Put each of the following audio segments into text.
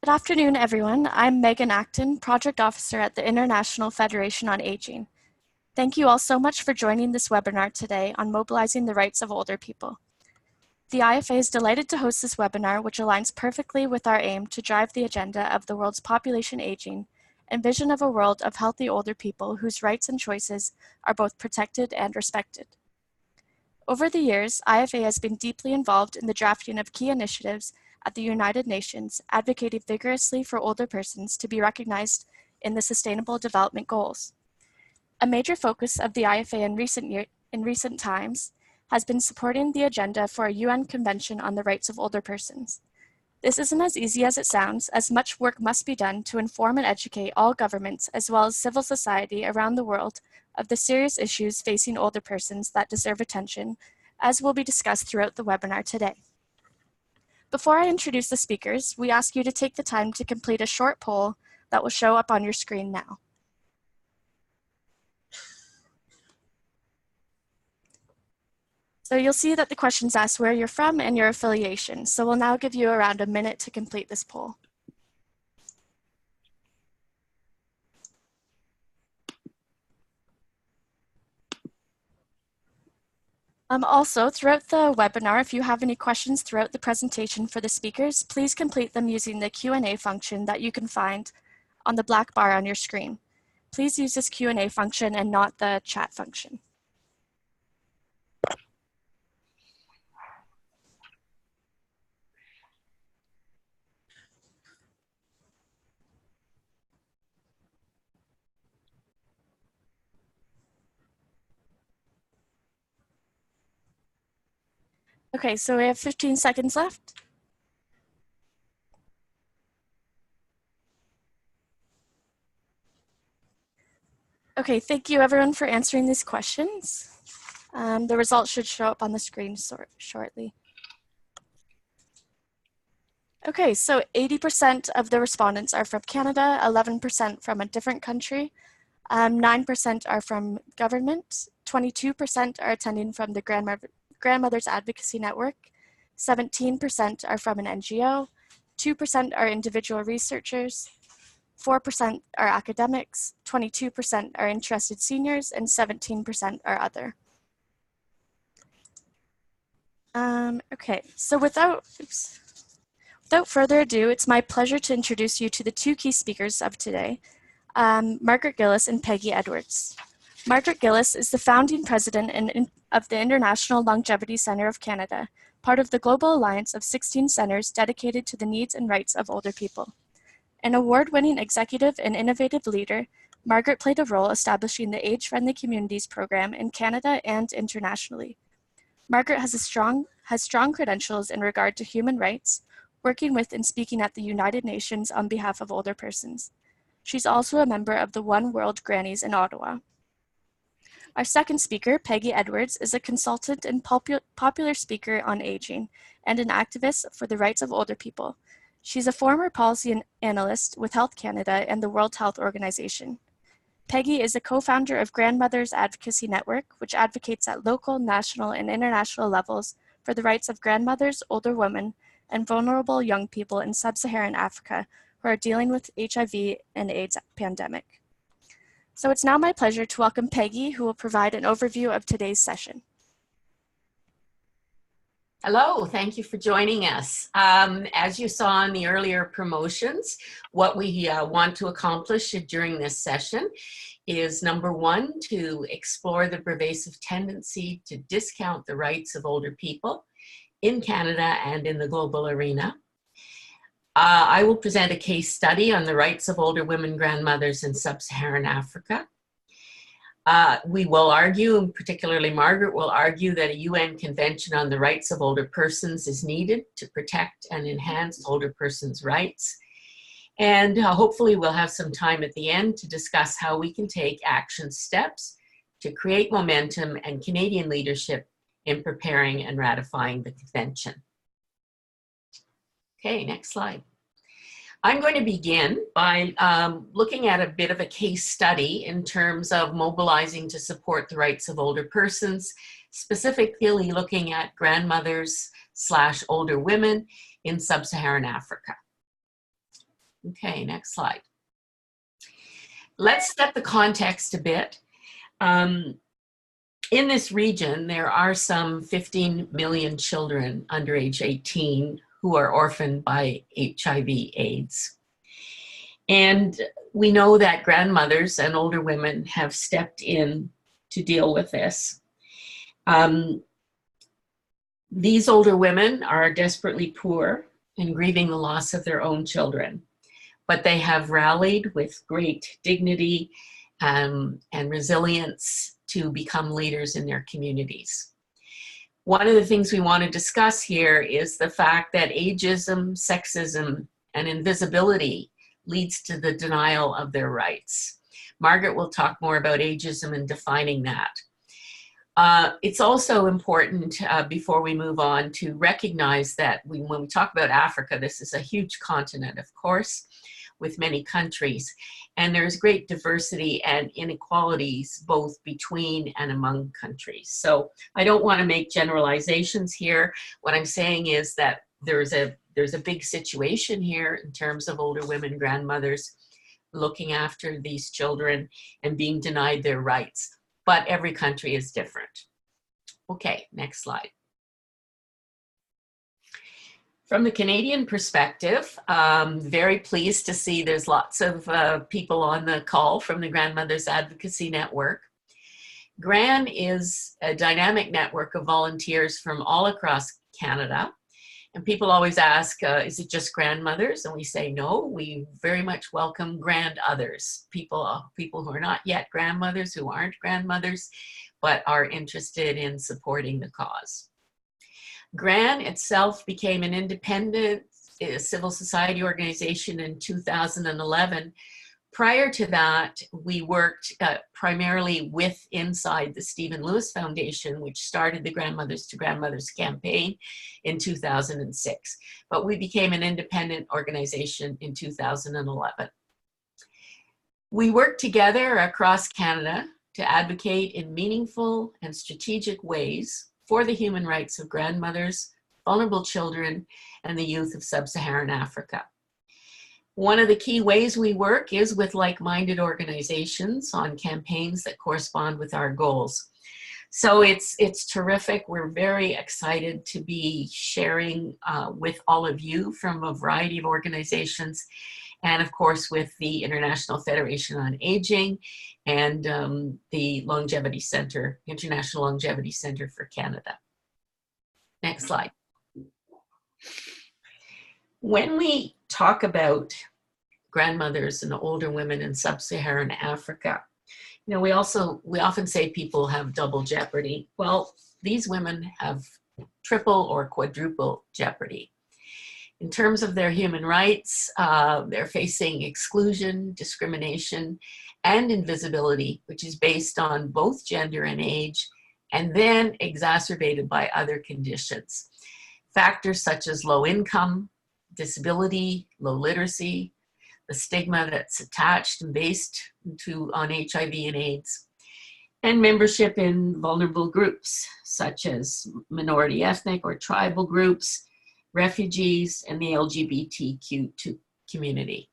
Good afternoon, everyone. I'm Megan Acton, Project Officer at the International Federation on Aging. Thank you all so much for joining this webinar today on mobilizing the rights of older people. The IFA is delighted to host this webinar, which aligns perfectly with our aim to drive the agenda of the world's population aging and vision of a world of healthy older people whose rights and choices are both protected and respected. Over the years, IFA has been deeply involved in the drafting of key initiatives at the United Nations, advocating vigorously for older persons to be recognized in the Sustainable Development Goals. A major focus of the IFA in recent times has been supporting the agenda for a UN Convention on the Rights of Older Persons. This isn't as easy as it sounds, as much work must be done to inform and educate all governments as well as civil society around the world of the serious issues facing older persons that deserve attention, as will be discussed throughout the webinar today. Before I introduce the speakers, we ask you to take the time to complete a short poll that will show up on your screen now. So you'll see that the questions ask where you're from and your affiliation. So we'll now give you around a minute to complete this poll. Also, throughout the webinar, if you have any questions throughout the presentation for the speakers, please complete them using the Q&A function that you can find on the black bar on your screen. Please use this Q&A function and not the chat function. Okay, so we have 15 seconds left. Okay, thank you everyone for answering these questions. The results should show up on the screen shortly. Okay, so 80% of the respondents are from Canada, 11% from a different country, 9% are from government, 22% are attending from the Grandmothers Advocacy Network, 17% are from an NGO, 2% are individual researchers, 4% are academics, 22% are interested seniors, and 17% are other. Okay, so without further ado, it's my pleasure to introduce you to the two key speakers of today, Margaret Gillis and Peggy Edwards. Margaret Gillis is the founding president of the International Longevity Centre of Canada, part of the global alliance of 16 centres dedicated to the needs and rights of older people. An award-winning executive and innovative leader, Margaret played a role establishing the Age-Friendly Communities program in Canada and internationally. Margaret has strong credentials in regard to human rights, working with and speaking at the United Nations on behalf of older persons. She's also a member of the One World Grannies in Ottawa. Our second speaker, Peggy Edwards, is a consultant and popular speaker on aging and an activist for the rights of older people. She's a former policy analyst with Health Canada and the World Health Organization. Peggy is a co-founder of Grandmothers Advocacy Network, which advocates at local, national, and international levels for the rights of grandmothers, older women, and vulnerable young people in sub-Saharan Africa who are dealing with HIV and AIDS pandemic. So it's now my pleasure to welcome Peggy, who will provide an overview of today's session. Hello, thank you for joining us. As you saw in the earlier promotions, what we want to accomplish during this session is, number one, to explore the pervasive tendency to discount the rights of older people in Canada and in the global arena. I will present a case study on the rights of older women grandmothers in sub-Saharan Africa. We will argue, and particularly Margaret will argue, that a UN Convention on the Rights of Older Persons is needed to protect and enhance older persons' rights. And hopefully we'll have some time at the end to discuss how we can take action steps to create momentum and Canadian leadership in preparing and ratifying the convention. Okay, next slide. I'm going to begin by looking at a bit of a case study in terms of mobilizing to support the rights of older persons, specifically looking at grandmothers / older women in sub-Saharan Africa. Okay, next slide. Let's set the context a bit. In this region, there are some 15 million children under age 18 who are orphaned by HIV/AIDS. And we know that grandmothers and older women have stepped in to deal with this. These older women are desperately poor and grieving the loss of their own children, but they have rallied with great dignity and resilience to become leaders in their communities. One of the things we want to discuss here is the fact that ageism, sexism, and invisibility leads to the denial of their rights. Margaret will talk more about ageism and defining that. It's also important, before we move on, to recognize that when we talk about Africa, this is a huge continent, of course, with many countries, and there's great diversity and inequalities both between and among countries. So I don't want to make generalizations here. What I'm saying is that there's a big situation here in terms of older women, grandmothers, looking after these children and being denied their rights. But every country is different. Okay, next slide. From the Canadian perspective, very pleased to see there's lots of people on the call from the Grandmothers Advocacy Network. Gran is a dynamic network of volunteers from all across Canada. And people always ask, is it just grandmothers? And we say, no, we very much welcome grand others, people who are not yet grandmothers, who aren't grandmothers, but are interested in supporting the cause. Gran itself became an independent civil society organization in 2011. Prior to that, we worked primarily with inside the Stephen Lewis Foundation, which started the Grandmothers to Grandmothers campaign in 2006. But we became an independent organization in 2011. We worked together across Canada to advocate in meaningful and strategic ways for the human rights of grandmothers, vulnerable children, and the youth of sub-Saharan Africa. One of the key ways we work is with like-minded organizations on campaigns that correspond with our goals. So it's terrific. We're very excited to be sharing with all of you from a variety of organizations, and of course with the International Federation on Aging and the Longevity Center, International Longevity Center for Canada. Next slide. When we talk about grandmothers and older women in sub-Saharan Africa, you know, we often say people have double jeopardy. Well, these women have triple or quadruple jeopardy. In terms of their human rights, they're facing exclusion, discrimination, and invisibility, which is based on both gender and age, and then exacerbated by other conditions. Factors such as low income, disability, low literacy, the stigma that's attached and based on HIV and AIDS, and membership in vulnerable groups such as minority ethnic or tribal groups, refugees, and the LGBTQ community.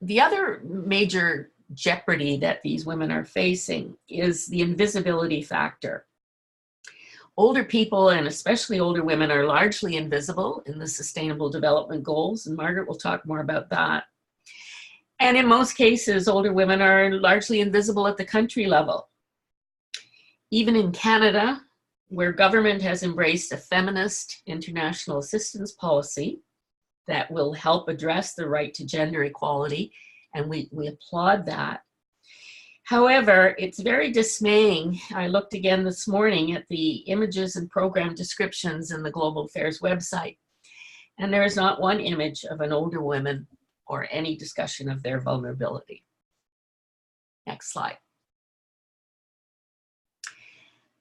The other major jeopardy that these women are facing is the invisibility factor. Older people, and especially older women, are largely invisible in the Sustainable Development Goals, and Margaret will talk more about that. And in most cases, older women are largely invisible at the country level. Even in Canada, where government has embraced a feminist international assistance policy that will help address the right to gender equality, and we applaud that. However, it's very dismaying. I looked again this morning at the images and program descriptions in the Global Affairs website, and there is not one image of an older woman or any discussion of their vulnerability. Next slide.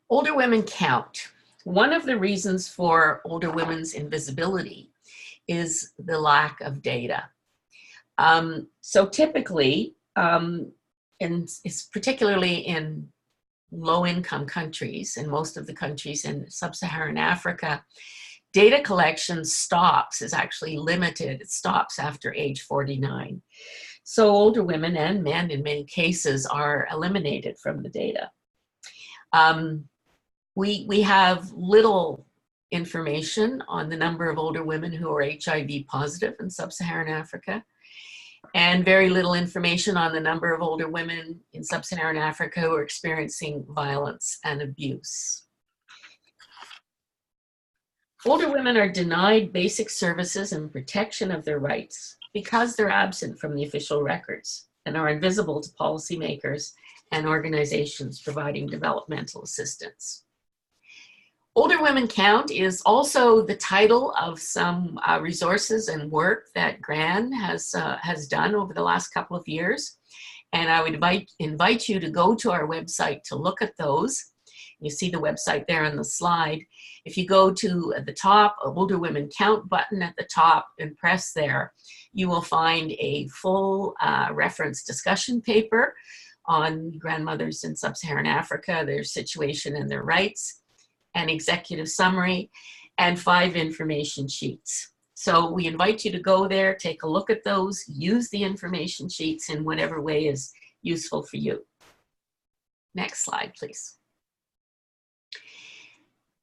Older women count. One of the reasons for older women's invisibility is the lack of data. So typically, and it's particularly in low-income countries, and most of the countries in sub-Saharan Africa, data collection stops, is actually limited. It stops after age 49. So older women and men in many cases are eliminated from the data. We have little information on the number of older women who are HIV positive in sub-Saharan Africa, and very little information on the number of older women in sub-Saharan Africa who are experiencing violence and abuse. Older women are denied basic services and protection of their rights because they're absent from the official records and are invisible to policymakers and organizations providing developmental assistance. Older Women Count is also the title of some resources and work that Gran has done over the last couple of years. And I would invite you to go to our website to look at those. You see the website there on the slide. If you go to the top, Older Women Count button at the top and press there, you will find a full reference discussion paper on grandmothers in sub-Saharan Africa, their situation and their rights, an executive summary, and 5 information sheets. So we invite you to go there, take a look at those, use the information sheets in whatever way is useful for you. Next slide, please.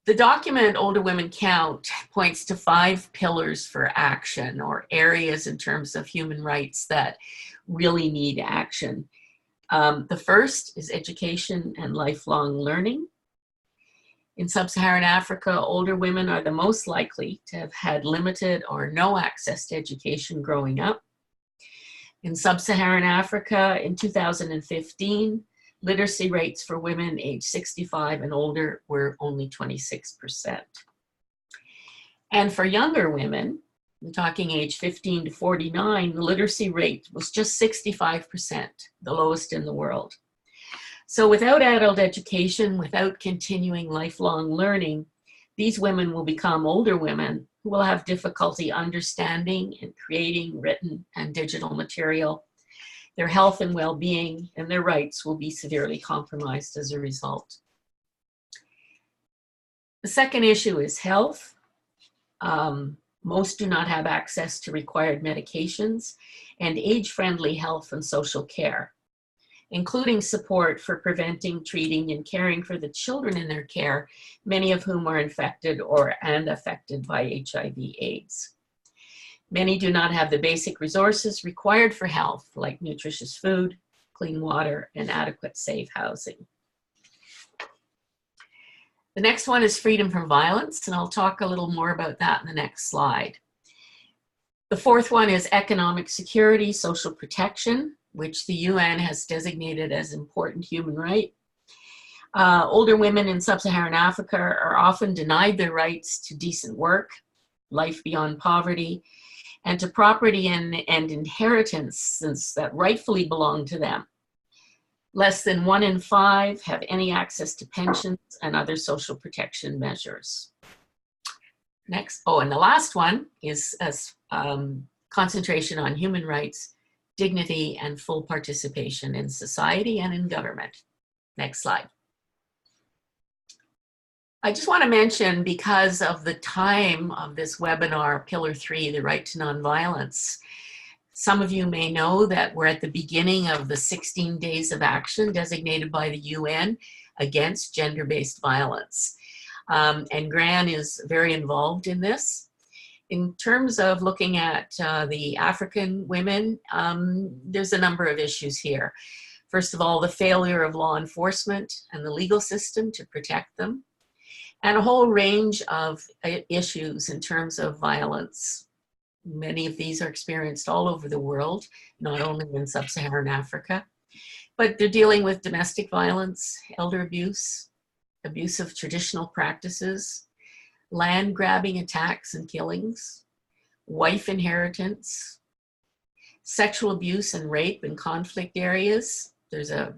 The document Older Women Count points to 5 pillars for action, or areas in terms of human rights that really need action. The first is education and lifelong learning. In sub-Saharan Africa, older women are the most likely to have had limited or no access to education growing up. In sub-Saharan Africa, in 2015, literacy rates for women aged 65 and older were only 26%. And for younger women, I'm talking age 15 to 49, the literacy rate was just 65%, the lowest in the world. So without adult education, without continuing lifelong learning, these women will become older women who will have difficulty understanding and creating written and digital material. Their health and well-being and their rights will be severely compromised as a result. The second issue is health. Most do not have access to required medications and age-friendly health and social care, including support for preventing, treating, and caring for the children in their care, many of whom are infected and affected by HIV/AIDS. Many do not have the basic resources required for health, like nutritious food, clean water, and adequate safe housing. The next one is freedom from violence, and I'll talk a little more about that in the next slide. The fourth one is economic security, social protection, which the UN has designated as important human right. Older women in sub-Saharan Africa are often denied their rights to decent work, life beyond poverty, and to property and inheritance that rightfully belong to them. Less than 1 in 5 have any access to pensions and other social protection measures. Next, and the last one is concentration on human rights, dignity, and full participation in society and in government. Next slide. I just want to mention, because of the time of this webinar, Pillar 3, the right to nonviolence, some of you may know that we're at the beginning of the 16 days of action designated by the UN against gender-based violence. And Gran is very involved in this. In terms of looking at the African women, there's a number of issues here. First of all, the failure of law enforcement and the legal system to protect them, and a whole range of issues in terms of violence. Many of these are experienced all over the world, not only in sub-Saharan Africa, but they're dealing with domestic violence, elder abuse, abuse of traditional practices, land grabbing attacks and killings, wife inheritance, sexual abuse and rape in conflict areas. There's a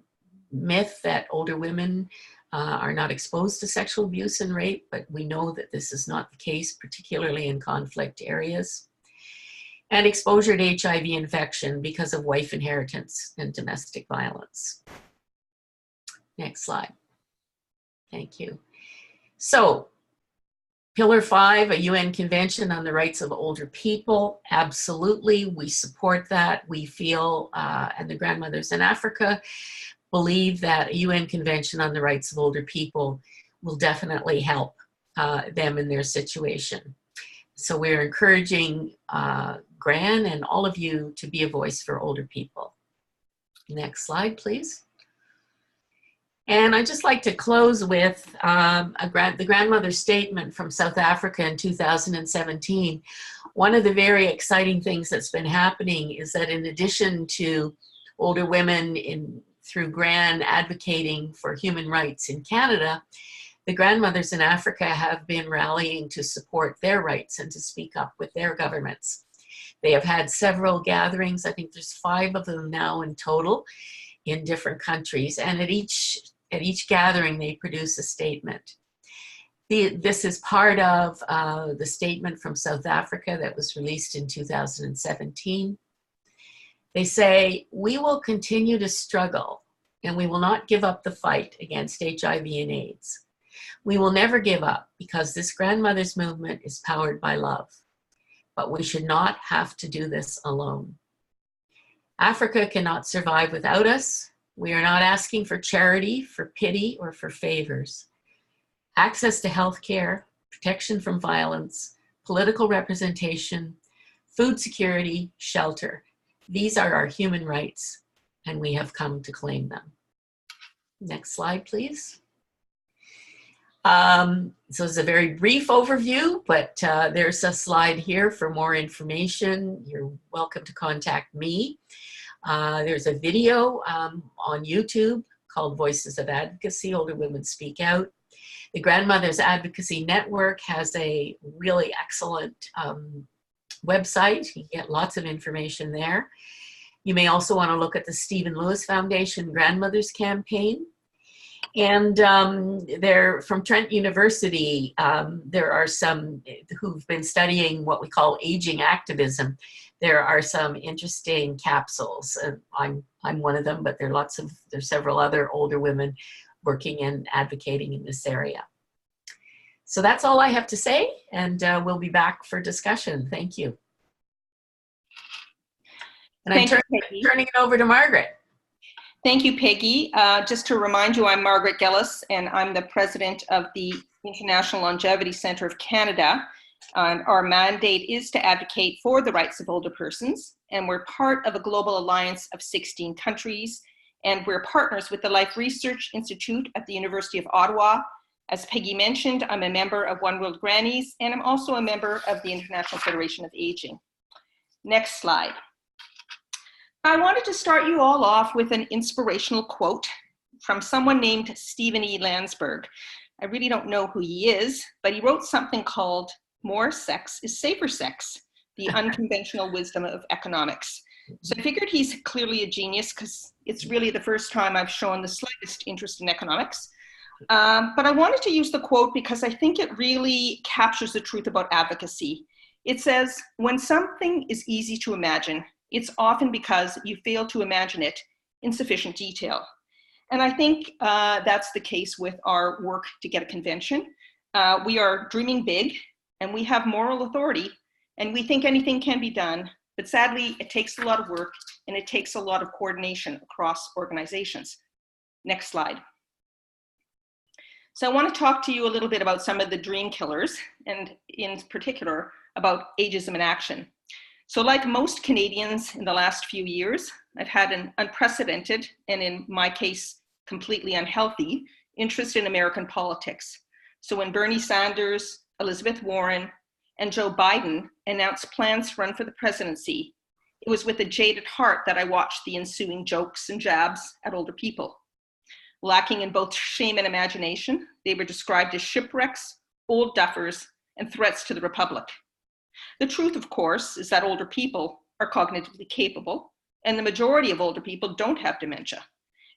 myth that older women are not exposed to sexual abuse and rape, but we know that this is not the case, particularly in conflict areas. And exposure to HIV infection because of wife inheritance and domestic violence. Next slide. Thank you. So, Pillar 5, a UN Convention on the Rights of Older People. Absolutely, we support that. We feel, and the Grandmothers in Africa believe that a UN Convention on the Rights of Older People will definitely help them in their situation. So we're encouraging Gran and all of you to be a voice for older people. Next slide, please. And I'd just like to close with the Grandmother's Statement from South Africa in 2017. One of the very exciting things that's been happening is that in addition to older women through Gran advocating for human rights in Canada, the Grandmothers in Africa have been rallying to support their rights and to speak up with their governments. They have had several gatherings. I think there's 5 of them now in total in different countries, and at each gathering they produce a statement. This is part of the statement from South Africa that was released in 2017. They say, "We will continue to struggle and we will not give up the fight against HIV and AIDS. We will never give up because this grandmother's movement is powered by love, but we should not have to do this alone. Africa cannot survive without us. We are not asking for charity, for pity, or for favors. Access to health care, protection from violence, political representation, food security, shelter. These are our human rights, and we have come to claim them." Next slide, please. So it's a very brief overview, but there's a slide here for more information. You're welcome to contact me. There's a video on YouTube called Voices of Advocacy, Older Women Speak Out. The Grandmothers Advocacy Network has a really excellent website. You get lots of information there. You may also want to look at the Stephen Lewis Foundation Grandmothers Campaign. And they're from Trent University. There are some who've been studying what we call aging activism. There are some interesting capsules. I'm one of them, but there's several other older women working and advocating in this area. So that's all I have to say, and we'll be back for discussion. Thank you. And I'm turning it over to Margaret. Thank you, Peggy. Just to remind you, I'm Margaret Gillis, and I'm the president of the International Longevity Centre of Canada. Our mandate is to advocate for the rights of older persons, and we're part of a global alliance of 16 countries, and we're partners with the Life Research Institute at the University of Ottawa. As Peggy mentioned, I'm a member of One World Grannies, and I'm also a member of the International Federation of Aging. Next slide. I wanted to start you all off with an inspirational quote from someone named Stephen E. Landsberg. I really don't know who he is, but he wrote something called "More Sex is Safer Sex, the Unconventional Wisdom of Economics." So I figured he's clearly a genius because it's really the first time I've shown the slightest interest in economics. But I wanted to use the quote because I think it really captures the truth about advocacy. It says, "When something is easy to imagine, it's often because you fail to imagine it in sufficient detail." And I think that's the case with our work to get a convention. We are dreaming big, and we have moral authority, and we think anything can be done. But sadly, it takes a lot of work, and it takes a lot of coordination across organizations. Next slide. So I want to talk to you a little bit about some of the dream killers, and in particular about ageism in action. So like most Canadians in the last few years, I've had an unprecedented, and in my case, completely unhealthy, interest in American politics. So when Bernie Sanders, Elizabeth Warren, and Joe Biden announced plans to run for the presidency, it was with a jaded heart that I watched the ensuing jokes and jabs at older people. Lacking in both shame and imagination, they were described as shipwrecks, old duffers, and threats to the Republic. The truth, of course, is that older people are cognitively capable, and the majority of older people don't have dementia.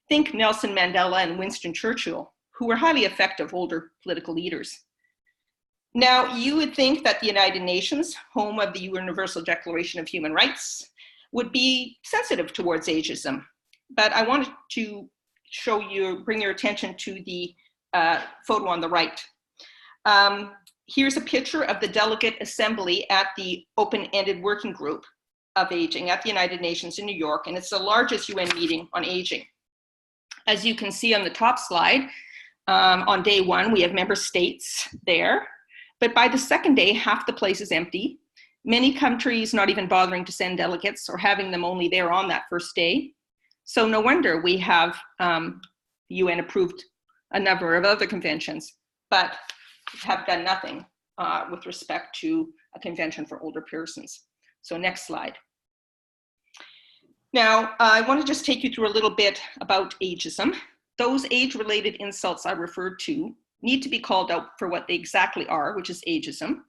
Think Nelson Mandela and Winston Churchill, who were highly effective older political leaders. Now, you would think that the United Nations, home of the Universal Declaration of Human Rights, would be sensitive towards ageism, but I wanted to bring your attention to the photo on the right. Here's a picture of the delegate assembly at the open-ended working group of aging at the United Nations in New York, and it's the largest UN meeting on aging. As you can see on the top slide, on day one, we have member states there, but by the second day, half the place is empty. Many countries not even bothering to send delegates or having them only there on that first day. So no wonder we have UN approved a number of other conventions, but have done nothing with respect to a convention for older persons. So next slide. Now, I want to just take you through a little bit about ageism. Those age-related insults I referred to need to be called out for what they exactly are, which is ageism.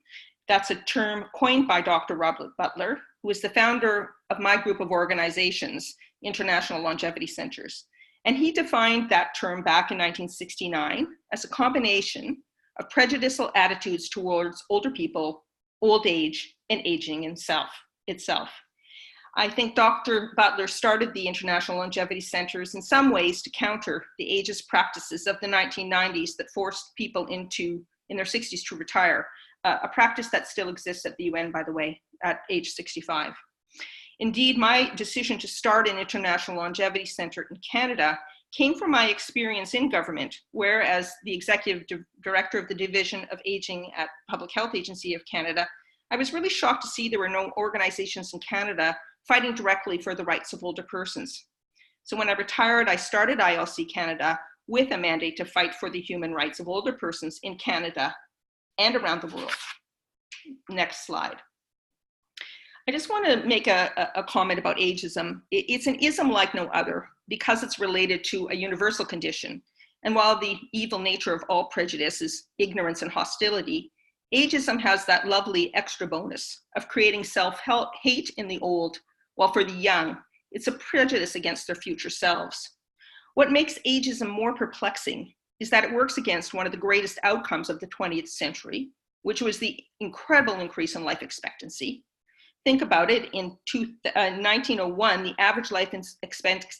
That's a term coined by Dr. Robert Butler, who is the founder of my group of organizations, International Longevity Centers. And he defined that term back in 1969 as a combination of prejudicial attitudes towards older people, old age, and aging itself. I think Dr. Butler started the International Longevity Centers in some ways to counter the ageist practices of the 1990s that forced people in their 60s to retire, a practice that still exists at the UN, by the way, at age 65. Indeed, my decision to start an International Longevity Center in Canada came from my experience in government, where as the executive director of the Division of Aging at Public Health Agency of Canada, I was really shocked to see there were no organizations in Canada fighting directly for the rights of older persons. So when I retired, I started ILC Canada with a mandate to fight for the human rights of older persons in Canada and around the world. Next slide. I just want to make a comment about ageism. It's an ism like no other because it's related to a universal condition. And while the evil nature of all prejudice is ignorance and hostility, ageism has that lovely extra bonus of creating self-hate in the old, while for the young, it's a prejudice against their future selves. What makes ageism more perplexing is that it works against one of the greatest outcomes of the 20th century, which was the incredible increase in life expectancy. Think about it, in 1901, the average life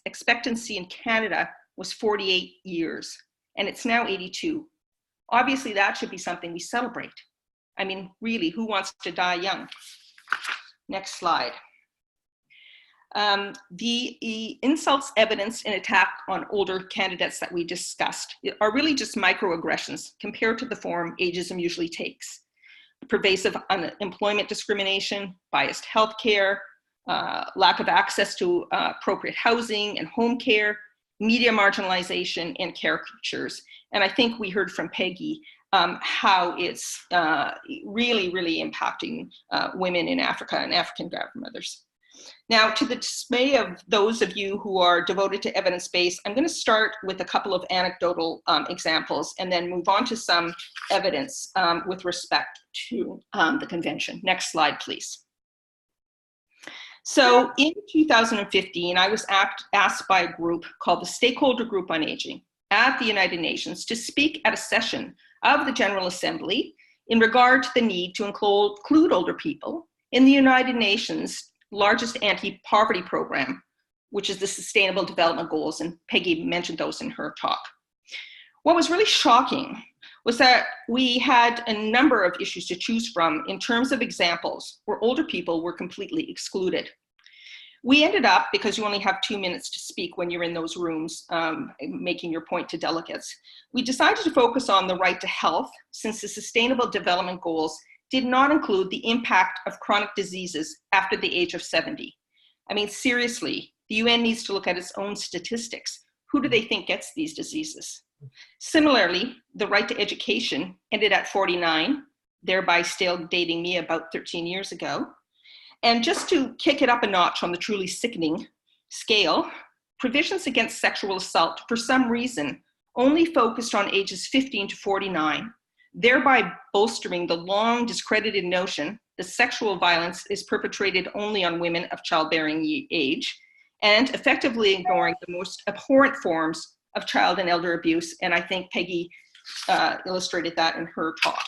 expectancy in Canada was 48 years, and it's now 82. Obviously, that should be something we celebrate. I mean, really, who wants to die young? Next slide. The insults, evidence, and attack on older candidates that we discussed are really just microaggressions compared to the form ageism usually takes. Pervasive unemployment discrimination, biased healthcare, lack of access to appropriate housing and home care, media marginalization, and caricatures. And I think we heard from Peggy how it's really, really impacting women in Africa and African grandmothers. Now, to the dismay of those of you who are devoted to evidence-based, I'm going to start with a couple of anecdotal examples and then move on to some evidence with respect to the convention. Next slide, please. So in 2015, I was asked by a group called the Stakeholder Group on Aging at the United Nations to speak at a session of the General Assembly in regard to the need to include older people in the United Nations' largest anti-poverty program, which is the Sustainable Development Goals, and Peggy mentioned those in her talk. What was really shocking was that we had a number of issues to choose from in terms of examples where older people were completely excluded. We ended up, because you only have 2 minutes to speak when you're in those rooms, making your point to delegates, we decided to focus on the right to health, since the Sustainable Development Goals did not include the impact of chronic diseases after the age of 70. I mean, seriously, the UN needs to look at its own statistics. Who do they think gets these diseases? Similarly, the right to education ended at 49, thereby still dating me about 13 years ago. And just to kick it up a notch on the truly sickening scale, provisions against sexual assault, for some reason, only focused on ages 15 to 49, thereby bolstering the long discredited notion that sexual violence is perpetrated only on women of childbearing age, and effectively ignoring the most abhorrent forms of child and elder abuse. And I think Peggy illustrated that in her talk.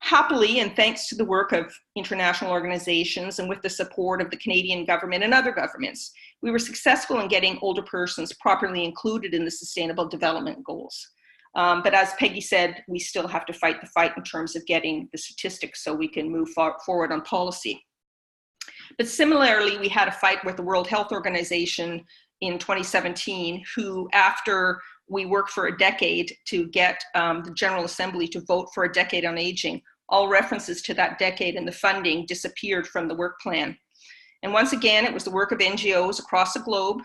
Happily, and thanks to the work of international organizations and with the support of the Canadian government and other governments, we were successful in getting older persons properly included in the Sustainable Development Goals. But as Peggy said, we still have to fight the fight in terms of getting the statistics so we can move forward on policy. But similarly, we had a fight with the World Health Organization in 2017, who, after we worked for a decade to get the General Assembly to vote for a decade on aging, all references to that decade and the funding disappeared from the work plan. And once again, it was the work of NGOs across the globe,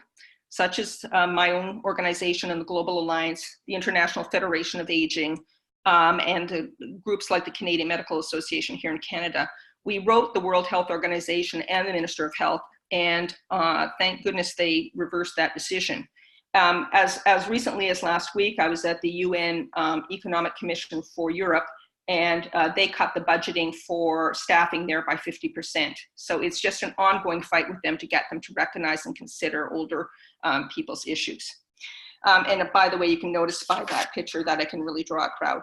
such as my own organization and the Global Alliance, the International Federation of Aging, and groups like the Canadian Medical Association here in Canada. We wrote the World Health Organization and the Minister of Health, and thank goodness they reversed that decision. As recently as last week, I was at the UN Economic Commission for Europe, and they cut the budgeting for staffing there by 50%. So it's just an ongoing fight with them to get them to recognize and consider older people's issues. And by the way, you can notice by that picture that I can really draw a crowd.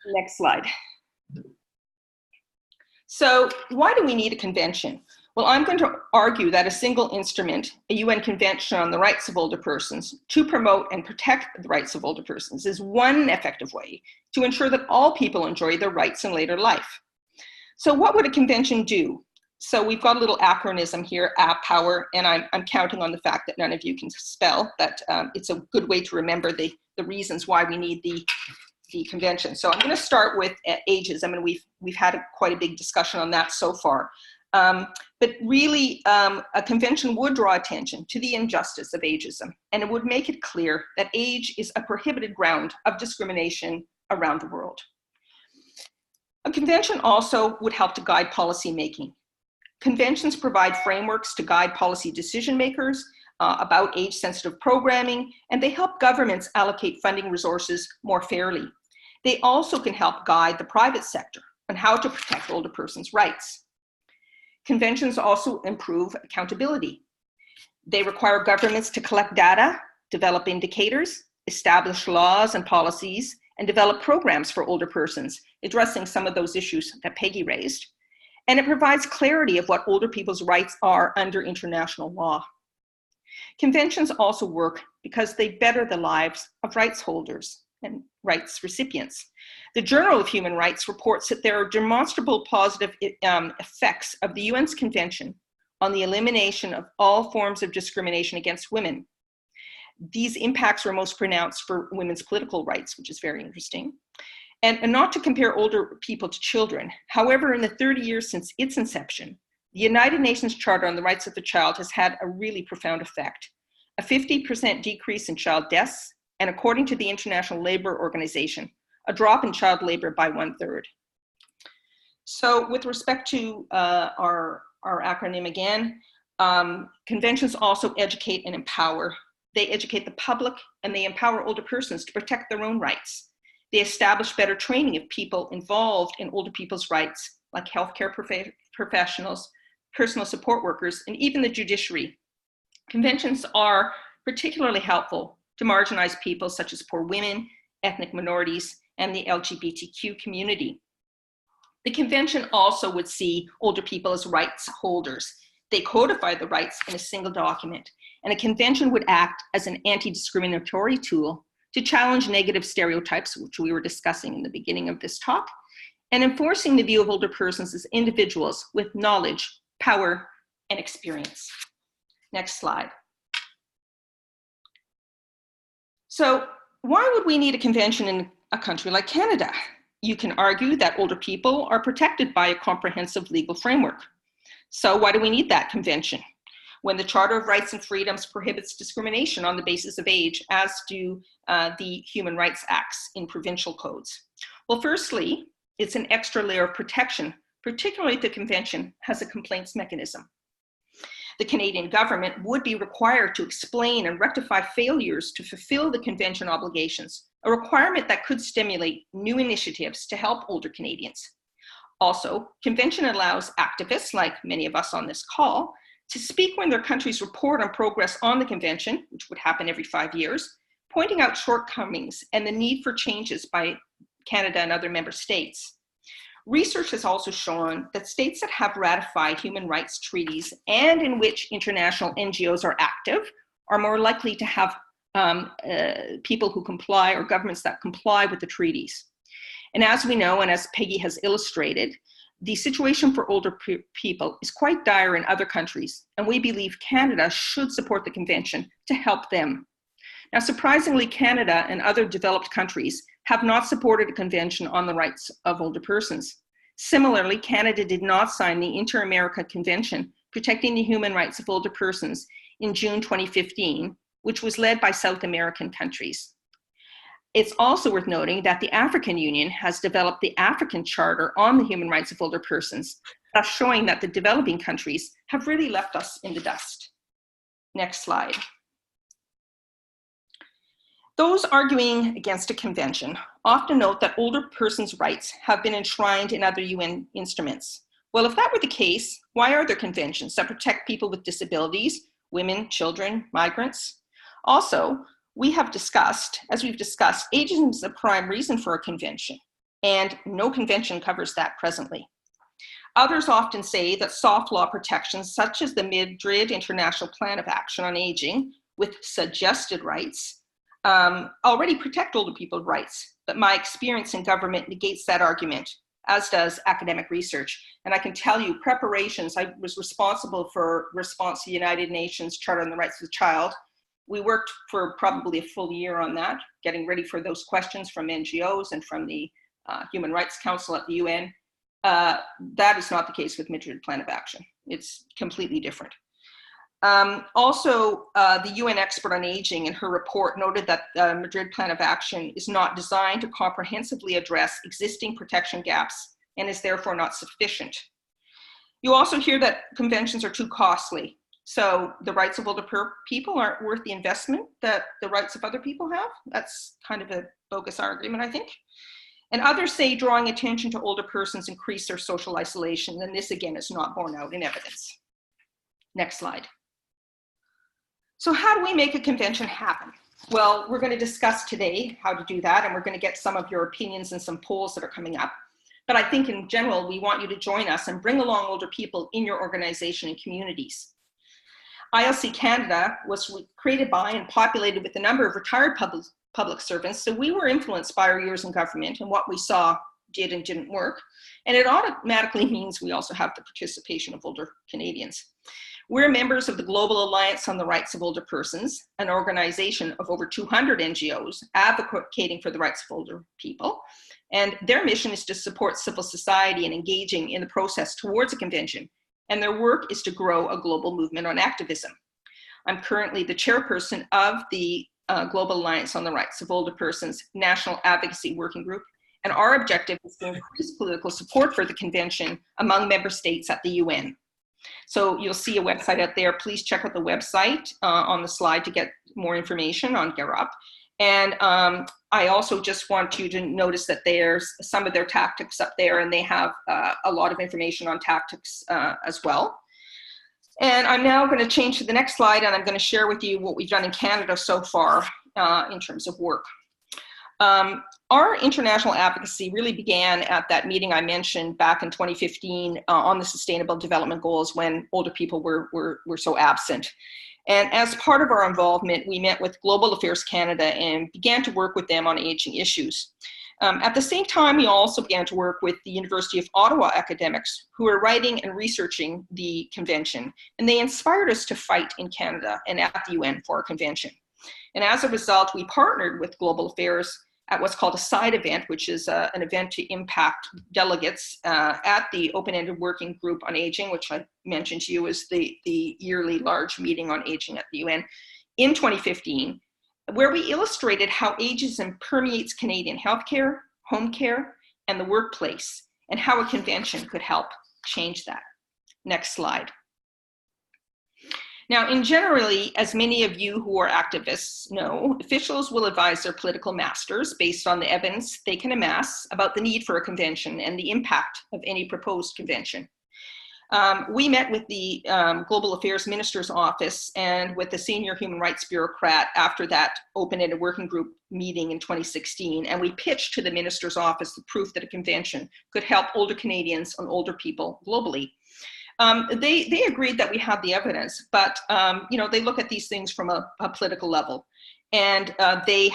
Next slide. So why do we need a convention? Well, I'm going to argue that a single instrument, a UN Convention on the Rights of Older Persons, to promote and protect the rights of older persons is one effective way to ensure that all people enjoy their rights in later life. So what would a convention do? So we've got a little acronym here, POWER, and I'm counting on the fact that none of you can spell, that it's a good way to remember the reasons why we need the convention. So I'm going to start with ageism, and we've had quite a big discussion on that so far. But really, a convention would draw attention to the injustice of ageism, and it would make it clear that age is a prohibited ground of discrimination around the world. A convention also would help to guide policy making. Conventions provide frameworks to guide policy decision makers about age-sensitive programming, and they help governments allocate funding resources more fairly. They also can help guide the private sector on how to protect older persons' rights. Conventions also improve accountability. They require governments to collect data, develop indicators, establish laws and policies, and develop programs for older persons, addressing some of those issues that Peggy raised. And it provides clarity of what older people's rights are under international law. Conventions also work because they better the lives of rights holders and rights recipients. The Journal of Human Rights reports that there are demonstrable positive effects of the UN's Convention on the elimination of all forms of discrimination against women. These impacts were most pronounced for women's political rights, which is very interesting. And not to compare older people to children. However, in the 30 years since its inception, the United Nations Charter on the Rights of the Child has had a really profound effect. A 50% decrease in child deaths, and according to the International Labour Organization, a drop in child labor by 1/3. So with respect to our acronym again, conventions also educate and empower. They educate the public and they empower older persons to protect their own rights. They establish better training of people involved in older people's rights, like healthcare professionals, personal support workers, and even the judiciary. Conventions are particularly helpful to marginalized people such as poor women, ethnic minorities, and the LGBTQ community. The convention also would see older people as rights holders. They codify the rights in a single document, and a convention would act as an anti-discriminatory tool to challenge negative stereotypes, which we were discussing in the beginning of this talk, and enforcing the view of older persons as individuals with knowledge, power, and experience. Next slide. So why would we need a convention in a country like Canada? You can argue that older people are protected by a comprehensive legal framework. So why do we need that convention when the Charter of Rights and Freedoms prohibits discrimination on the basis of age, as do the Human Rights Acts in provincial codes? Well, firstly, it's an extra layer of protection, particularly if the convention has a complaints mechanism. The Canadian government would be required to explain and rectify failures to fulfill the convention obligations, a requirement that could stimulate new initiatives to help older Canadians. Also, convention allows activists, like many of us on this call, to speak when their countries report on progress on the convention, which would happen every 5 years, pointing out shortcomings and the need for changes by Canada and other member states. Research has also shown that states that have ratified human rights treaties and in which international NGOs are active are more likely to have people who comply or governments that comply with the treaties. And as we know, and as Peggy has illustrated, the situation for older people is quite dire in other countries, and we believe Canada should support the convention to help them. Now, surprisingly, Canada and other developed countries have not supported a convention on the rights of older persons. Similarly, Canada did not sign the Inter-America Convention protecting the human rights of older persons in June 2015, which was led by South American countries. It's also worth noting that the African Union has developed the African Charter on the Human Rights of Older Persons, thus showing that the developing countries have really left us in the dust. Next slide. Those arguing against a convention often note that older persons' rights have been enshrined in other UN instruments. Well, if that were the case, why are there conventions that protect people with disabilities, women, children, migrants? Also, we have discussed, as we've discussed, ageism is the prime reason for a convention, and no convention covers that presently. Others often say that soft law protections, such as the Madrid International Plan of Action on Aging, with suggested rights, already protect older people's rights. But my experience in government negates that argument, as does academic research. And I can tell you, preparations, I was responsible for response to the United Nations Charter on the Rights of the Child. We worked for probably a full year on that, getting ready for those questions from NGOs and from the Human Rights Council at the UN. That is not the case with Madrid Plan of Action. It's completely different. Also, the UN expert on aging in her report noted that the Madrid Plan of Action is not designed to comprehensively address existing protection gaps and is therefore not sufficient. You also hear that conventions are too costly. So the rights of older people aren't worth the investment that the rights of other people have. That's kind of a bogus argument, I think. And others say drawing attention to older persons increase their social isolation, and this again is not borne out in evidence. Next slide. So how do we make a convention happen? Well, we're going to discuss today how to do that, and we're going to get some of your opinions and some polls that are coming up. But I think in general, we want you to join us and bring along older people in your organization and communities. ILC Canada was created by and populated with a number of retired public servants, so we were influenced by our years in government and what we saw did and didn't work, and it automatically means we also have the participation of older Canadians. We're members of the Global Alliance on the Rights of Older Persons, an organization of over 200 NGOs advocating for the rights of older people, and their mission is to support civil society and engaging in the process towards a convention. And their work is to grow a global movement on activism. I'm currently the chairperson of the Global Alliance on the Rights of Older Persons National Advocacy Working Group, and our objective is to increase political support for the convention among member states at the UN. So you'll see a website out there. Please check out the website on the slide to get more information on GERUP. And I also just want you to notice that there's some of their tactics up there, and they have a lot of information on tactics as well. And I'm now going to change to the next slide, and I'm going to share with you what we've done in Canada so far in terms of work. Our international advocacy really began at that meeting I mentioned back in 2015 on the Sustainable Development Goals when older people were so absent. And as part of our involvement, we met with Global Affairs Canada and began to work with them on aging issues. At the same time, we also began to work with the University of Ottawa academics who are writing and researching the convention. And they inspired us to fight in Canada and at the UN for a convention. And as a result, we partnered with Global Affairs at what's called a side event, which is an event to impact delegates at the Open-Ended Working Group on Aging, which I mentioned to you is the yearly large meeting on aging at the UN in 2015, where we illustrated how ageism permeates Canadian healthcare, home care, and the workplace, and how a convention could help change that. Next slide. Now, in generally, as many of you who are activists know, officials will advise their political masters based on the evidence they can amass about the need for a convention and the impact of any proposed convention. We met with the Global Affairs Minister's Office and with the senior human rights bureaucrat after that open-ended working group meeting in 2016, and we pitched to the Minister's Office the proof that a convention could help older Canadians and older people globally. They agreed that we had the evidence, but you know, they look at these things from a political level. And they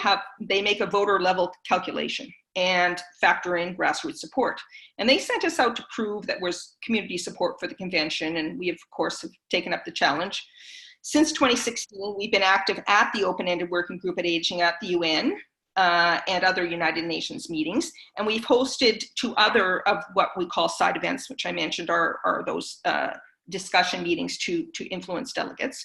make a voter level calculation and factor in grassroots support. And they sent us out to prove that there's community support for the convention, and we, of course, have taken up the challenge. Since 2016, we've been active at the open-ended working group at Aging at the UN and other United Nations meetings. And we've hosted 2 other of what we call side events, which I mentioned are those discussion meetings to influence delegates.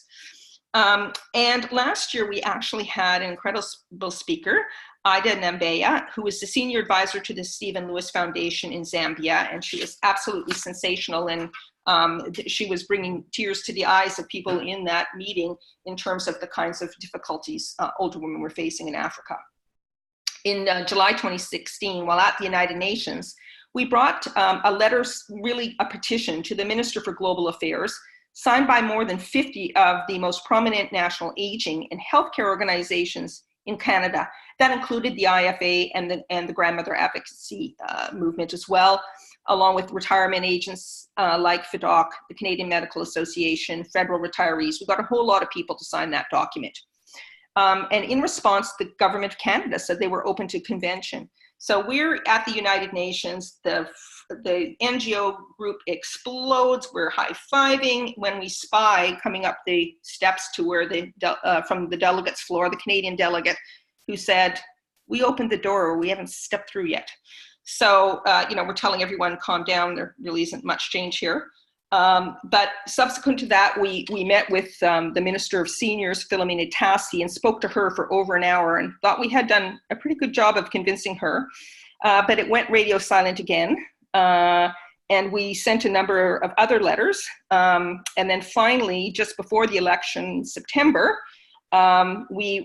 And last year, we actually had an incredible speaker, Ida Nambeya, who is the senior advisor to the Stephen Lewis Foundation in Zambia, and she was absolutely sensational, and she was bringing tears to the eyes of people in that meeting in terms of the kinds of difficulties older women were facing in Africa. In July 2016, while at the United Nations, we brought a petition to the Minister for Global Affairs, signed by more than 50 of the most prominent national aging and healthcare organizations in Canada. That included the IFA and the Grandmother Advocacy movement as well, along with retirement agents like FDOC, the Canadian Medical Association, federal retirees. We got a whole lot of people to sign that document. And in response, the government of Canada said they were open to convention. So we're at the United Nations, the NGO group explodes, we're high-fiving when we spy coming up the steps to where from the delegates floor, the Canadian delegate who said, we opened the door, we haven't stepped through yet. So, we're telling everyone, calm down, there really isn't much change here. But subsequent to that, we met with the Minister of Seniors, Philomena Tassi, and spoke to her for over an hour and thought we had done a pretty good job of convincing her. But it went radio silent again. And we sent a number of other letters. And then finally, just before the election in September, we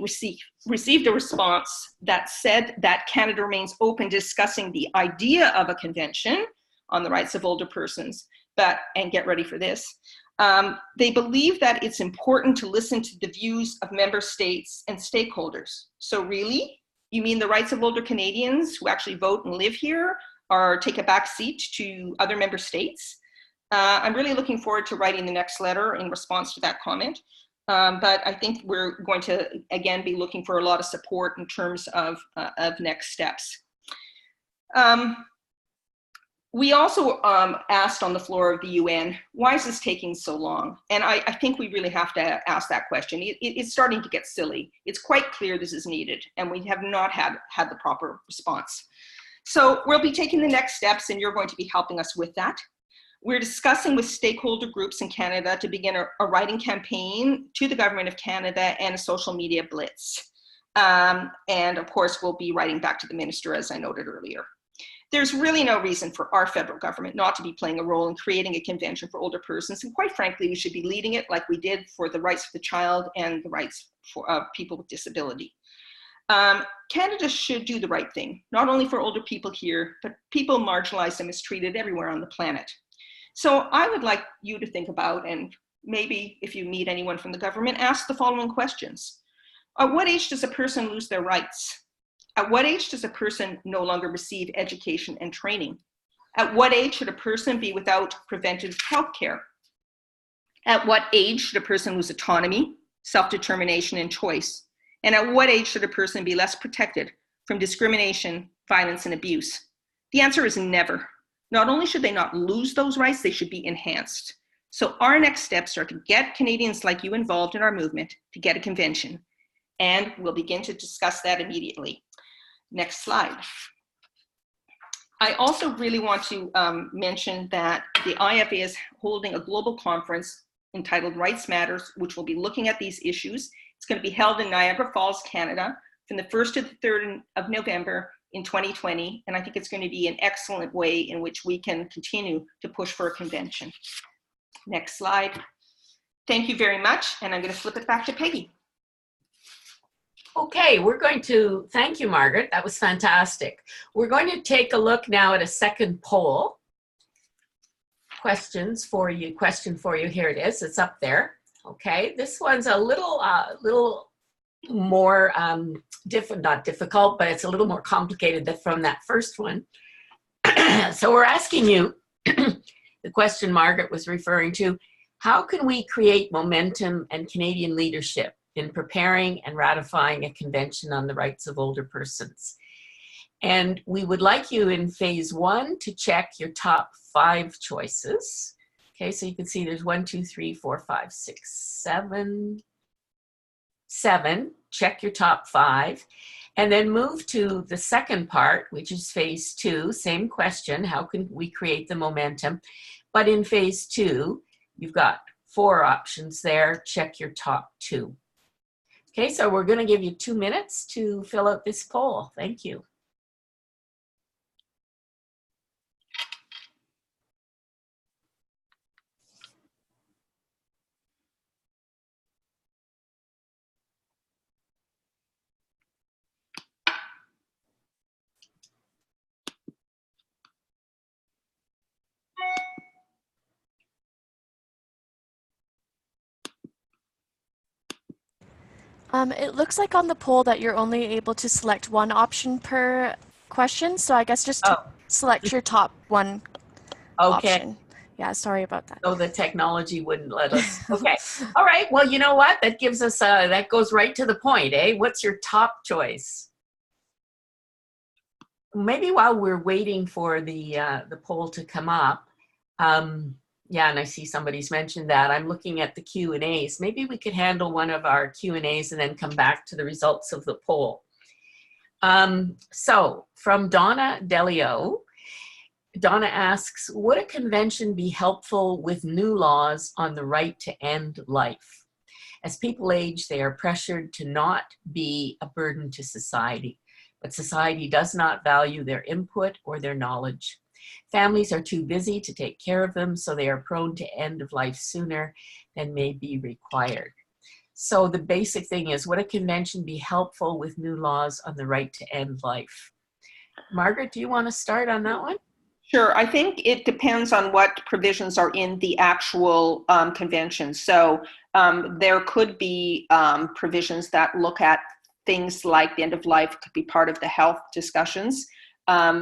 received a response that said that Canada remains open to discussing the idea of a convention on the rights of older persons. And get ready for this, they believe that it's important to listen to the views of member states and stakeholders. So really, you mean the rights of older Canadians who actually vote and live here or take a back seat to other member states? I'm really looking forward to writing the next letter in response to that comment. But I think we're going to, again, be looking for a lot of support in terms of next steps. We also asked on the floor of the UN, why is this taking so long? And I think we really have to ask that question. It's starting to get silly. It's quite clear this is needed, and we have not had the proper response. So we'll be taking the next steps, and you're going to be helping us with that. We're discussing with stakeholder groups in Canada to begin a writing campaign to the Government of Canada and a social media blitz. And of course, we'll be writing back to the Minister, as I noted earlier. There's really no reason for our federal government not to be playing a role in creating a convention for older persons. And quite frankly, we should be leading it like we did for the rights of the child and the rights for people with disability. Canada should do the right thing, not only for older people here, but people marginalized and mistreated everywhere on the planet. So I would like you to think about, and maybe if you meet anyone from the government, ask the following questions. At what age does a person lose their rights? At what age does a person no longer receive education and training? At what age should a person be without preventive health care? At what age should a person lose autonomy, self-determination, and choice? And at what age should a person be less protected from discrimination, violence, and abuse? The answer is never. Not only should they not lose those rights, they should be enhanced. So our next steps are to get Canadians like you involved in our movement to get a convention. And we'll begin to discuss that immediately. Next slide. I also really want to mention that the IFA is holding a global conference entitled Rights Matters, which will be looking at these issues. It's going to be held in Niagara Falls, Canada, from the 1st to the 3rd of November in 2020. And I think it's going to be an excellent way in which we can continue to push for a convention. Next slide. Thank you very much. And I'm going to flip it back to Peggy. Okay, we're going to, thank you, Margaret. That was fantastic. We're going to take a look now at a second poll. Question for you, here it is, it's up there. Okay, this one's a little more, not difficult, but it's a little more complicated than from that first one. So we're asking you, the question Margaret was referring to, how can we create momentum and Canadian leadership in preparing and ratifying a convention on the rights of older persons. And we would like you in phase 1 to check your top 5 choices. Okay, so you can see there's 1, 2, 3, 4, 5, 6, 7. Check your top 5. And then move to the second part, which is phase 2. Same question, how can we create the momentum? But in phase 2, you've got 4 options there. Check your top 2. Okay, so we're going to give you 2 minutes to fill out this poll. Thank you. It looks like on the poll that you're only able to select 1 option per question, so I guess just select your top 1 option. Yeah, sorry about that. Oh, the technology wouldn't let us. Okay. All right. Well, you know what? That gives us, that goes right to the point, eh? What's your top choice? Maybe while we're waiting for the poll to come up, yeah, and I see somebody's mentioned that. I'm looking at the Q&As. Maybe we could handle one of our Q&As and then come back to the results of the poll. So from Donna Delio, Donna asks, would a convention be helpful with new laws on the right to end life? As people age, they are pressured to not be a burden to society, but society does not value their input or their knowledge. Families are too busy to take care of them, so they are prone to end of life sooner than may be required. So the basic thing is, would a convention be helpful with new laws on the right to end life? Margaret, do you want to start on that one? Sure. I think it depends on what provisions are in the actual convention. So there could be provisions that look at things like the end of life could be part of the health discussions.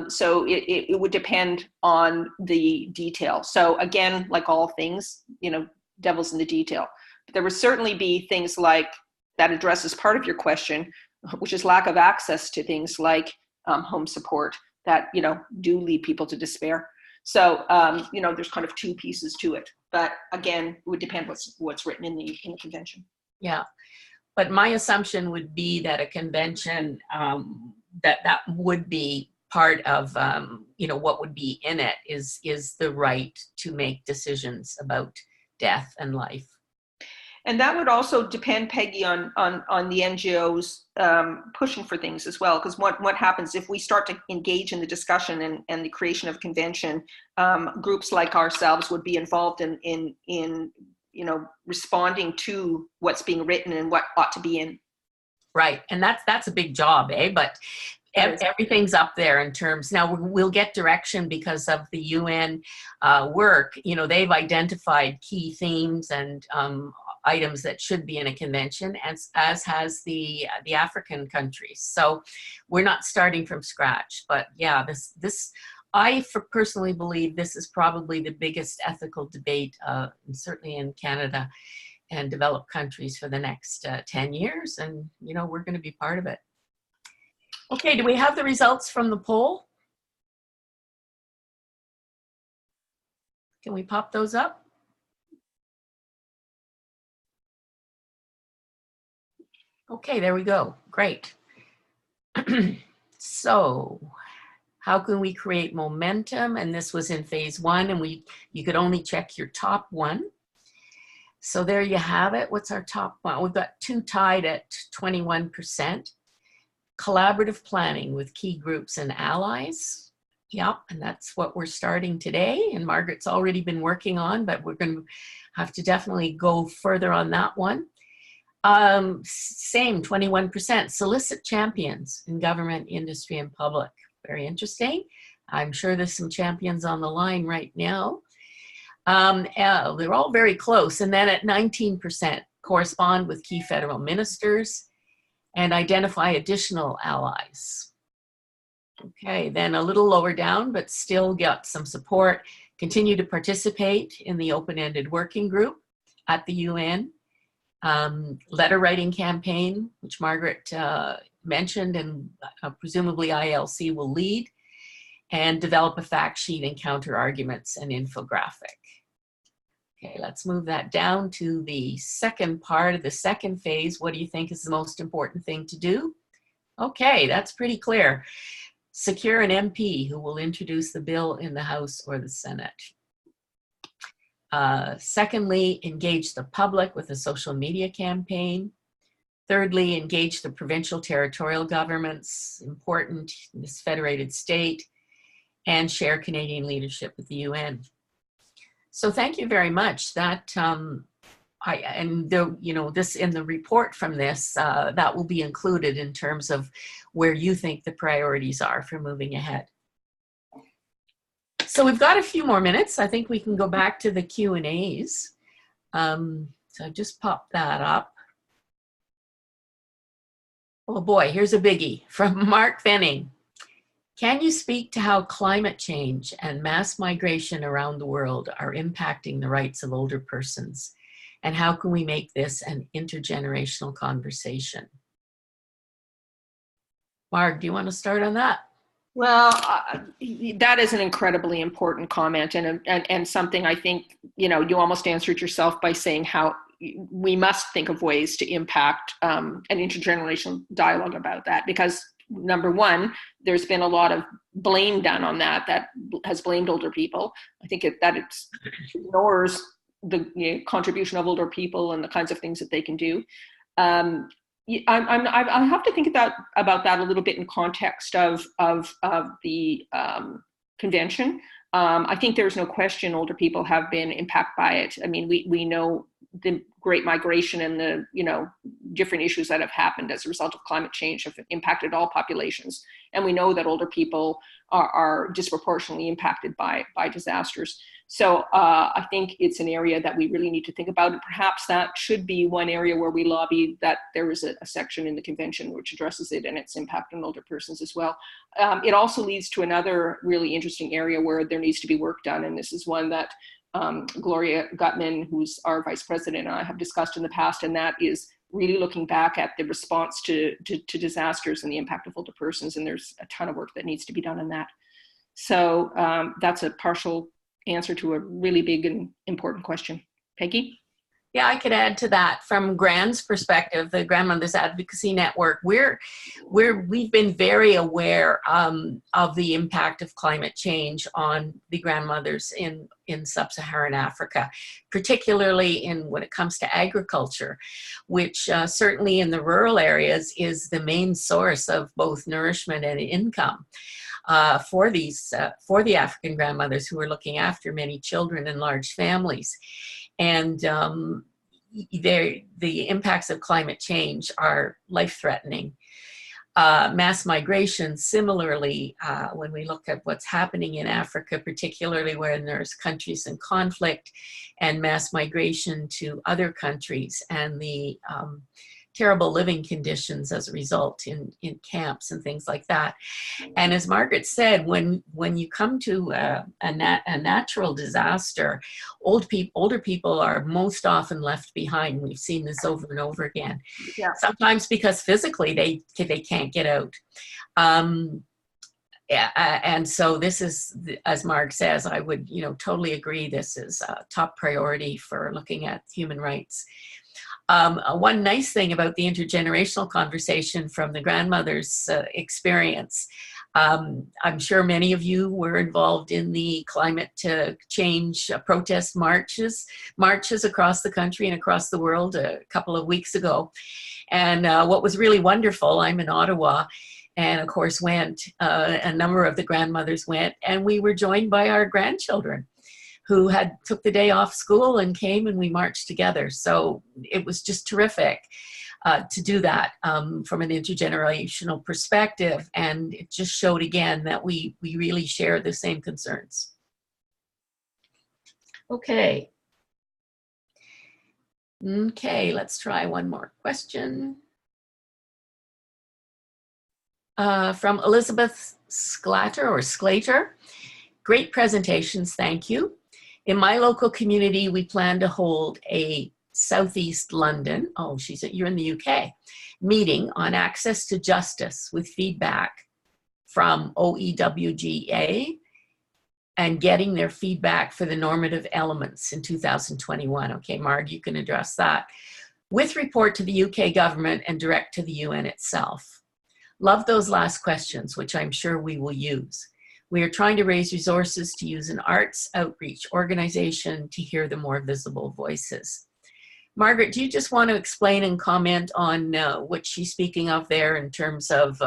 So it would depend on the detail. So again, like all things, you know, devil's in the detail. But there would certainly be things like that addresses part of your question, which is lack of access to things like home support that, you know, do lead people to despair. So, you know, there's kind of 2 pieces to it. But again, it would depend what's written in the convention. Yeah. But my assumption would be that a convention, that would be part of, you know, what would be in it is the right to make decisions about death and life. And that would also depend, Peggy, on the NGOs pushing for things as well. Because what happens if we start to engage in the discussion and the creation of a convention, groups like ourselves would be involved in you know, responding to what's being written and what ought to be in. Right, and that's a big job, eh? But everything's up there in terms, now we'll get direction because of the UN work. You know, they've identified key themes and items that should be in a convention, as has the African countries. So we're not starting from scratch, but yeah, I personally believe this is probably the biggest ethical debate, certainly in Canada and developed countries for the next 10 years. And, you know, we're going to be part of it. Okay, do we have the results from the poll? Can we pop those up? Okay, there we go. Great. So, how can we create momentum? And this was in phase 1, and you could only check your top 1. So there you have it. What's our top 1? We've got 2 tied at 21%. Collaborative planning with key groups and allies. Yep, and that's what we're starting today. And Margaret's already been working on, but we're going to have to definitely go further on that one. Same, 21%. Solicit champions in government, industry, and public. Very interesting. I'm sure there's some champions on the line right now. They're all very close. And then at 19%, correspond with key federal ministers and identify additional allies. Okay, then a little lower down, but still got some support. Continue to participate in the open-ended working group at the UN. letter writing campaign, which Margaret mentioned, and presumably ILC will lead, and develop a fact sheet and counter arguments and infographic. Okay, let's move that down to the second part of the second phase. What do you think is the most important thing to do? Okay, that's pretty clear. Secure an MP who will introduce the bill in the House or the Senate. Secondly, engage the public with a social media campaign. Thirdly, engage the provincial territorial governments, important in this federated state, and share Canadian leadership with the UN. So thank you very much. That this in the report from this, that will be included in terms of where you think the priorities are for moving ahead. So we've got a few more minutes. I think we can go back to the Q&As. So just pop that up. Oh boy, here's a biggie from Mark Fenning. Can you speak to how climate change and mass migration around the world are impacting the rights of older persons? And how can we make this an intergenerational conversation? Marg, do you want to start on that? Well, that is an incredibly important comment, and something I think, you almost answered yourself by saying how we must think of ways to impact an intergenerational dialogue about that, because number one, there's been a lot of blame done on that has blamed older people. I think that it ignores the contribution of older people and the kinds of things that they can do. I have to think about that a little bit in context of the convention. I think there's no question older people have been impacted by it. I mean, we know the Great Migration and the different issues that have happened as a result of climate change have impacted all populations, and we know that older people are disproportionately impacted by disasters. So I think it's an area that we really need to think about, and perhaps that should be one area where we lobby that there is a section in the convention which addresses it and its impact on older persons as well. It also leads to another really interesting area where there needs to be work done, and this is one that Gloria Gutman, who's our vice president, and I have discussed in the past, and that is really looking back at the response to disasters and the impact of older persons, and there's a ton of work that needs to be done on that. So that's a partial answer to a really big and important question. Peggy? Yeah, I could add to that from Gran's perspective, the Grandmothers Advocacy Network. We've been very aware of the impact of climate change on the grandmothers in sub-Saharan Africa, particularly when it comes to agriculture, which certainly in the rural areas is the main source of both nourishment and income for the African grandmothers who are looking after many children and large families. And the impacts of climate change are life-threatening. Mass migration, similarly, when we look at what's happening in Africa, particularly when there's countries in conflict, and mass migration to other countries, and the terrible living conditions as a result in camps and things like that. And as Margaret said, when you come to a natural disaster, older people are most often left behind. We've seen this over and over again. Yeah. Sometimes because physically they can't get out. And so this is, as Marg says, I would totally agree, this is a top priority for looking at human rights. One nice thing about the intergenerational conversation from the grandmother's experience, I'm sure many of you were involved in the climate change protest marches across the country and across the world a couple of weeks ago. And what was really wonderful, I'm in Ottawa, and of course a number of the grandmothers went, and we were joined by our grandchildren who took the day off school and came, and we marched together. So it was just terrific to do that from an intergenerational perspective. And it just showed again that we really share the same concerns. Okay. Okay, let's try one more question. From Elizabeth Sclater. Great presentations, thank you. In my local community, we plan to hold a Southeast London, you're in the UK, meeting on access to justice with feedback from OEWGA and getting their feedback for the normative elements in 2021. Okay, Marg, you can address that. With report to the UK government and direct to the UN itself. Love those last questions, which I'm sure we will use. We are trying to raise resources to use an arts outreach organization to hear the more visible voices. Margaret, do you just want to explain and comment on what she's speaking of there in terms of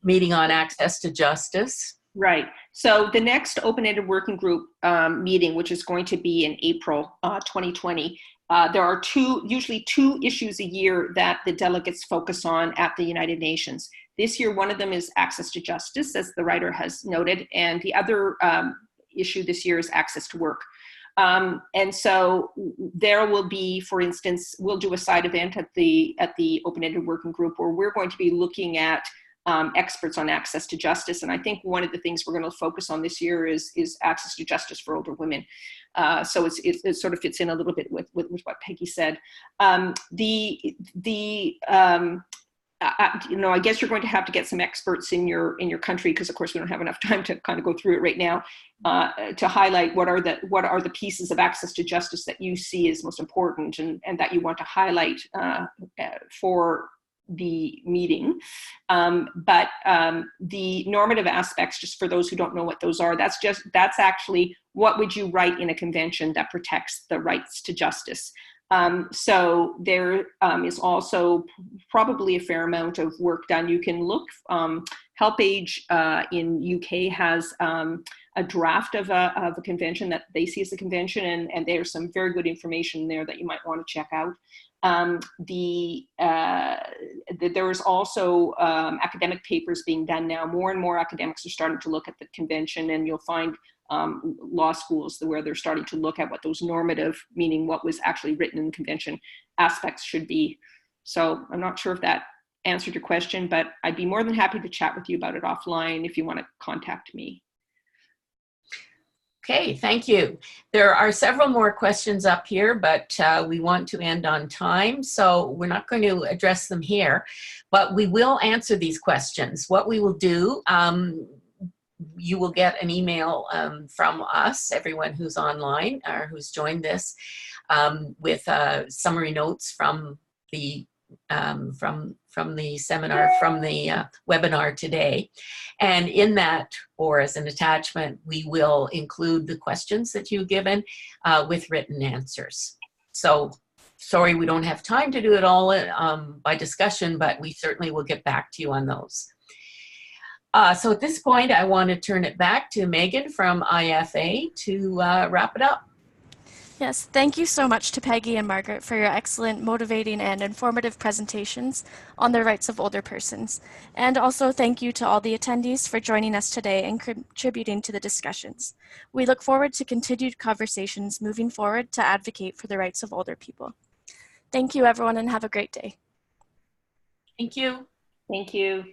meeting on access to justice? Right. So the next open-ended working group meeting, which is going to be in April 2020, there are usually two issues a year that the delegates focus on at the United Nations. This year, one of them is access to justice, as the writer has noted, and the other issue this year is access to work. And so there will be, for instance, we'll do a side event at the open-ended working group where we're going to be looking at experts on access to justice. And I think one of the things we're going to focus on this year is access to justice for older women. So it sort of fits in a little bit with what Peggy said. I guess you're going to have to get some experts in your country, because of course we don't have enough time to kind of go through it right now, to highlight what are the pieces of access to justice that you see as most important and that you want to highlight for the meeting. But the normative aspects, just for those who don't know what those are, that's actually what would you write in a convention that protects the rights to justice. So there is also probably a fair amount of work done. You can look, HelpAge in UK has a draft of a convention that they see as a convention, and there's some very good information there that you might want to check out. There is also academic papers being done now. More and more academics are starting to look at the convention, and you'll find law schools where they're starting to look at what those normative, meaning what was actually written in the convention, aspects should be. So I'm not sure if that answered your question, but I'd be more than happy to chat with you about it offline if you want to contact me. Okay, thank you. There are several more questions up here, but we want to end on time, so we're not going to address them here, but we will answer these questions. What we will do, you will get an email from us, everyone who's online or who's joined this, with summary notes from the seminar, from the webinar today. And in that, or as an attachment, we will include the questions that you've given with written answers. So sorry, we don't have time to do it all by discussion, but we certainly will get back to you on those. So at this point, I want to turn it back to Megan from IFA to wrap it up. Yes, thank you so much to Peggy and Margaret for your excellent, motivating, and informative presentations on the rights of older persons. And also thank you to all the attendees for joining us today and contributing to the discussions. We look forward to continued conversations moving forward to advocate for the rights of older people. Thank you, everyone, and have a great day. Thank you. Thank you.